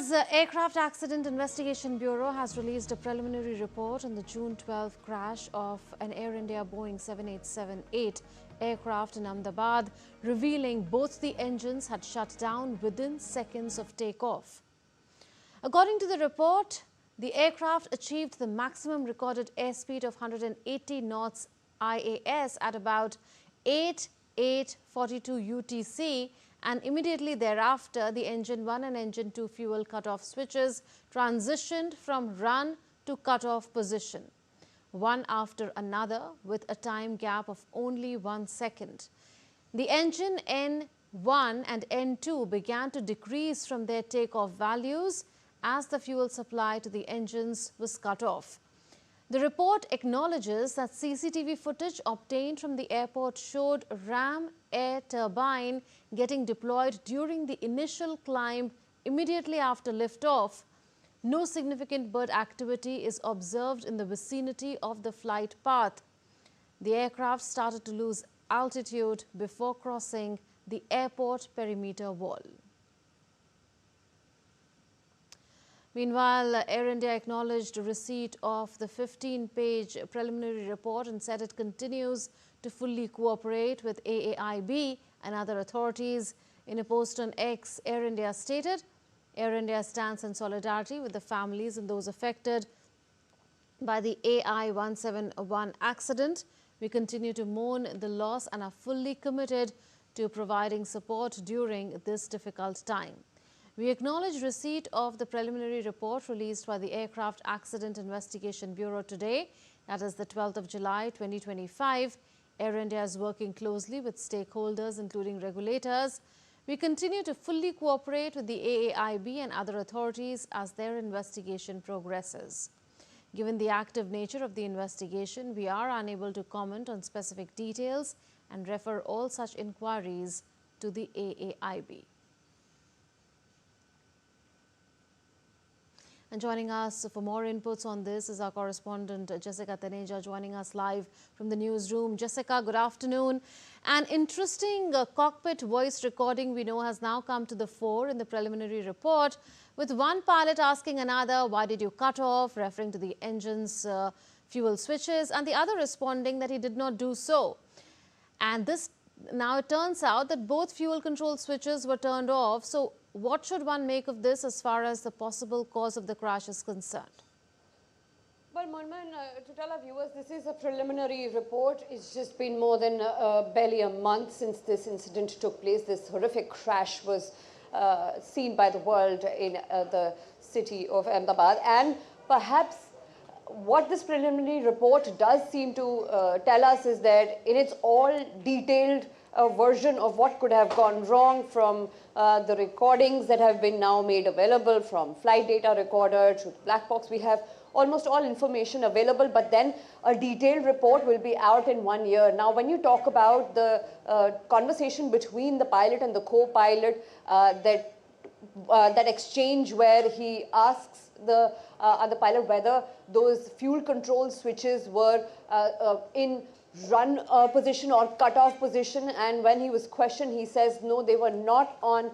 India's Aircraft Accident Investigation Bureau has released a preliminary report on the June 12 crash of an Air India Boeing 7878 aircraft in Ahmedabad, revealing both the engines had shut down within seconds of takeoff. According to the report, the aircraft achieved the maximum recorded airspeed of 180 knots IAS at about 8:42 UTC, and immediately thereafter, the Engine 1 and Engine 2 fuel cutoff switches transitioned from run to cutoff position, one after another with a time gap of only 1 second. The engine N1 and N2 began to decrease from their takeoff values as the fuel supply to the engines was cut off. The report acknowledges that CCTV footage obtained from the airport showed ram air turbine getting deployed during the initial climb immediately after liftoff. No significant bird activity is observed in the vicinity of the flight path. The aircraft started to lose altitude before crossing the airport perimeter wall. Meanwhile, Air India acknowledged receipt of the 15-page preliminary report and said it continues to fully cooperate with AAIB and other authorities. In a post on X, Air India stated, Air India stands in solidarity with the families and those affected by the AI-171 accident. We continue to mourn the loss and are fully committed to providing support during this difficult time. We acknowledge receipt of the preliminary report released by the Aircraft Accident Investigation Bureau today, that is the 12th of July 2025. Air India is working closely with stakeholders, including regulators. We continue to fully cooperate with the AAIB and other authorities as their investigation progresses. Given the active nature of the investigation, we are unable to comment on specific details and refer all such inquiries to the AAIB. And joining us for more inputs on this is our correspondent Jessica Taneja, joining us live from the newsroom. Jessica, good afternoon. An interesting cockpit voice recording we know has now come to the fore in the preliminary report, with one pilot asking another, "Why did you cut off?" referring to the engine's fuel switches, and the other responding that he did not do so. And this now it turns out that both fuel control switches were turned off. So what should one make of this as far as the possible cause of the crash is concerned? Well, Manman, to tell our viewers, this is a preliminary report. It's just been more than barely a month since this incident took place. This horrific crash was seen by the world in the city of Ahmedabad. And perhaps what this preliminary report does seem to tell us is that in its all detailed version of what could have gone wrong, from the recordings that have been now made available, from flight data recorder to black box, we have almost all information available, but then a detailed report will be out in 1 year. Now, when you talk about the conversation between the pilot and the co-pilot, that exchange where he asks the other pilot whether those fuel control switches were in run position or cutoff position, and when he was questioned, he says no, they were not on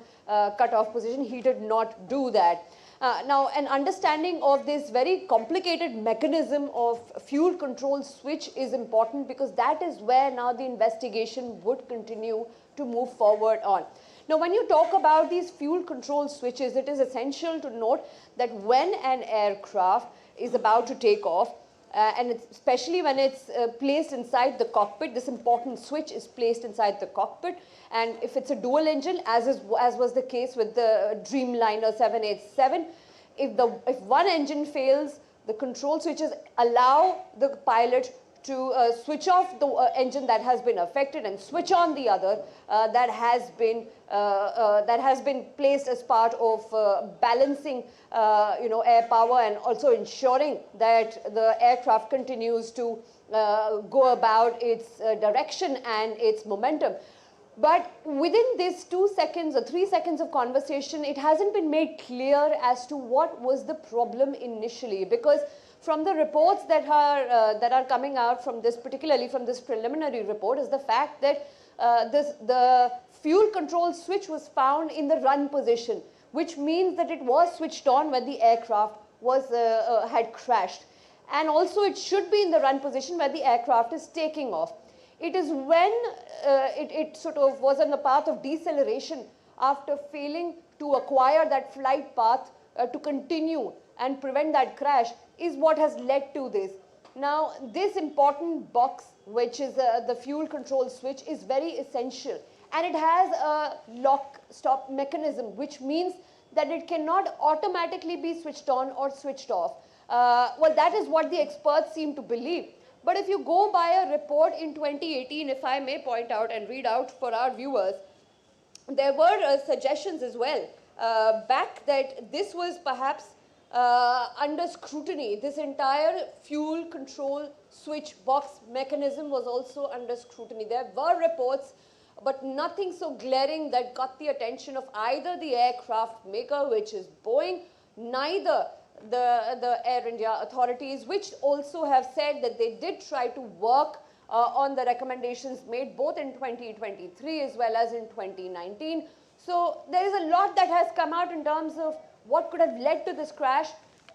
cutoff position. He did not do that. Now, an understanding of this very complicated mechanism of fuel control switch is important, because that is where now the investigation would continue to move forward on. Now, when you talk about these fuel control switches, it is essential to note that when an aircraft is about to take off, and especially when it's placed inside the cockpit, this important switch is placed inside the cockpit. And if it's a dual engine, as was the case with the Dreamliner 787, if one engine fails, the control switches allow the pilot to switch off the engine that has been affected and switch on the other that has been placed as part of balancing air power, and also ensuring that the aircraft continues to go about its direction and its momentum. But within these 2 seconds or 3 seconds of conversation, it hasn't been made clear as to what was the problem initially, because from the reports that are coming out from this, particularly from this preliminary report, is the fact that the fuel control switch was found in the run position, which means that it was switched on when the aircraft was had crashed. And also it should be in the run position where the aircraft is taking off. It is when it sort of was on the path of deceleration after failing to acquire that flight path to continue and prevent that crash is what has led to this. Now, this important box, which is the fuel control switch, is very essential. And it has a lock-stop mechanism, which means that it cannot automatically be switched on or switched off. Well, that is what the experts seem to believe. But if you go by a report in 2018, if I may point out and read out for our viewers, there were suggestions as well back that this was perhaps under scrutiny. This entire fuel control switch box mechanism was also under scrutiny. There were reports, but nothing so glaring that got the attention of either the aircraft maker, which is Boeing, neither the Air India authorities, which also have said that they did try to work on the recommendations made both in 2023 as well as in 2019. So there is a lot that has come out in terms of what could have led to this crash,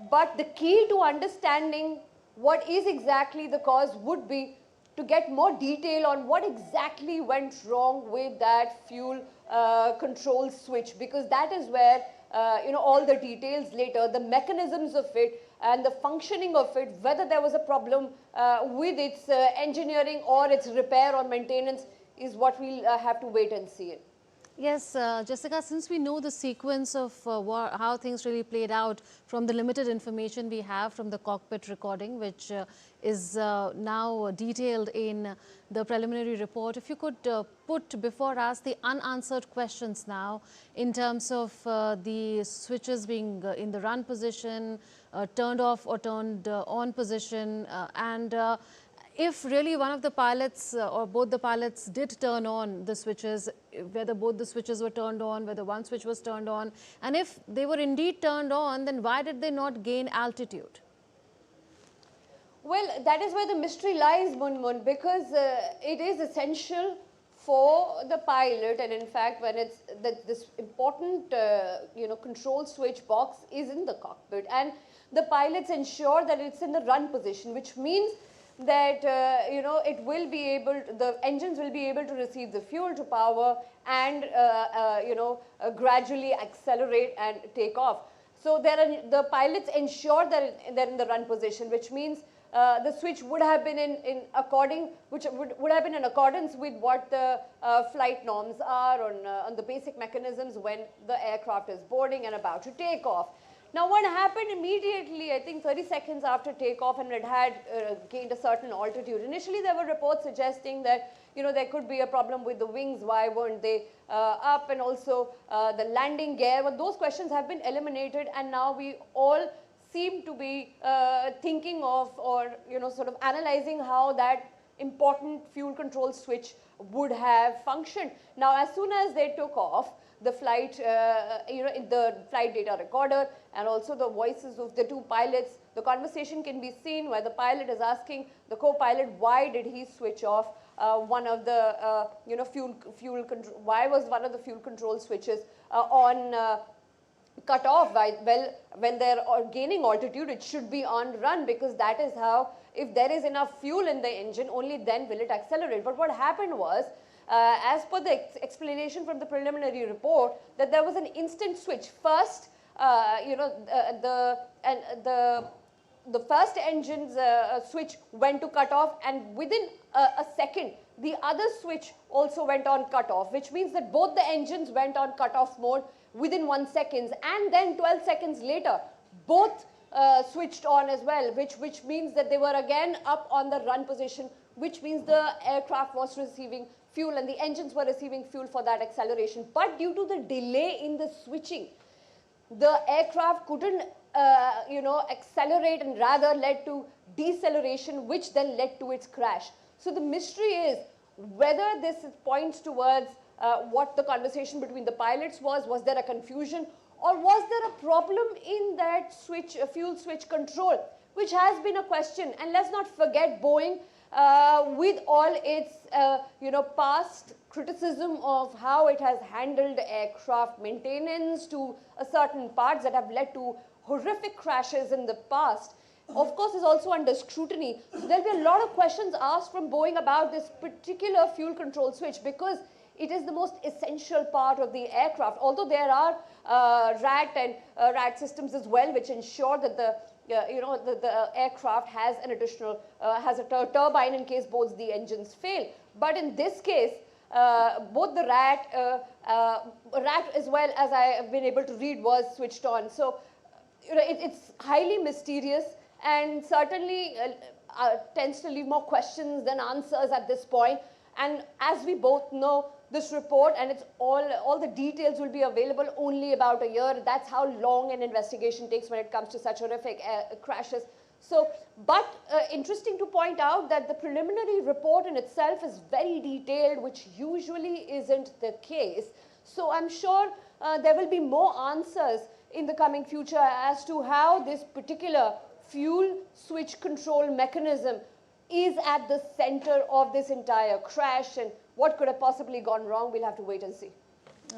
but the key to understanding what is exactly the cause would be to get more detail on what exactly went wrong with that fuel control switch, because that is where all the details later, the mechanisms of it and the functioning of it, whether there was a problem with its engineering or its repair or maintenance, is what we'll have to wait and see. Yes, Jessica, since we know the sequence of how things really played out from the limited information we have from the cockpit recording, which is now detailed in the preliminary report, if you could put before us the unanswered questions now in terms of the switches being in the run position, turned off or turned on position, and if really one of the pilots or both the pilots did turn on the switches, whether both the switches were turned on, whether one switch was turned on, and if they were indeed turned on, then why did they not gain altitude? Well, that is where the mystery lies, Munmun, because it is essential for the pilot, and in fact, when it's this important control switch box is in the cockpit, and the pilots ensure that it's in the run position, which means that it will be able, the engines will be able to receive the fuel to power and gradually accelerate and take off. So the pilots ensure that they're in the run position, which means the switch would have been in accordance with what the flight norms are on the basic mechanisms when the aircraft is boarding and about to take off. Now, what happened immediately, I think 30 seconds after takeoff, and it had gained a certain altitude. Initially, there were reports suggesting that, there could be a problem with the wings. Why weren't they up? And also the landing gear. Well, those questions have been eliminated, and now we all seem to be thinking of or, sort of analyzing how that important fuel control switch would have functioned. Now, as soon as they took off, the flight, in the flight data recorder and also the voices of the two pilots, the conversation can be seen where the pilot is asking the co-pilot why did he switch off one of the fuel control, why was one of the fuel control switches on cut off. Well, when they're gaining altitude, it should be on run, because that is how, if there is enough fuel in the engine, only then will it accelerate. But what happened was, as per the explanation from the preliminary report, that there was an instant switch. First, the first engine's switch went to cut off, and within a second, the other switch also went on cut off, which means that both the engines went on cut off mode within 1 second, and then 12 seconds later, both switched on as well, which means that they were again up on the run position, which means the aircraft was receiving fuel and the engines were receiving fuel for that acceleration. But due to the delay in the switching, the aircraft couldn't accelerate, and rather led to deceleration, which then led to its crash. So the mystery is whether this points towards what the conversation between the pilots was there a confusion, or was there a problem in that switch, fuel switch control, which has been a question. And let's not forget, Boeing with all its past criticism of how it has handled aircraft maintenance to a certain parts that have led to horrific crashes in the past, of course, is also under scrutiny. So there'll be a lot of questions asked from Boeing about this particular fuel control switch, because it is the most essential part of the aircraft. Although there are RAT and RAT systems as well, which ensure that the aircraft has an additional has a turbine in case both the engines fail. But in this case, both the RAT as well as I have been able to read was switched on. So it's highly mysterious, and certainly tends to leave more questions than answers at this point. And as we both know, this report and it's all the details will be available only about a year. That's how long an investigation takes when it comes to such horrific crashes. So, but interesting to point out that the preliminary report in itself is very detailed, which usually isn't the case. So I'm sure there will be more answers in the coming future as to how this particular fuel switch control mechanism is at the center of this entire crash, and what could have possibly gone wrong. We'll have to wait and see.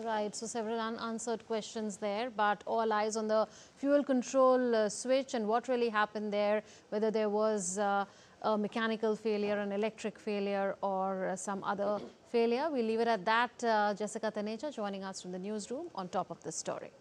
Right, so several unanswered questions there, but all eyes on the fuel control switch and what really happened there, whether there was a mechanical failure, an electric failure, or some other failure. We'll leave it at that. Jessica Taneja joining us from the newsroom on top of this story.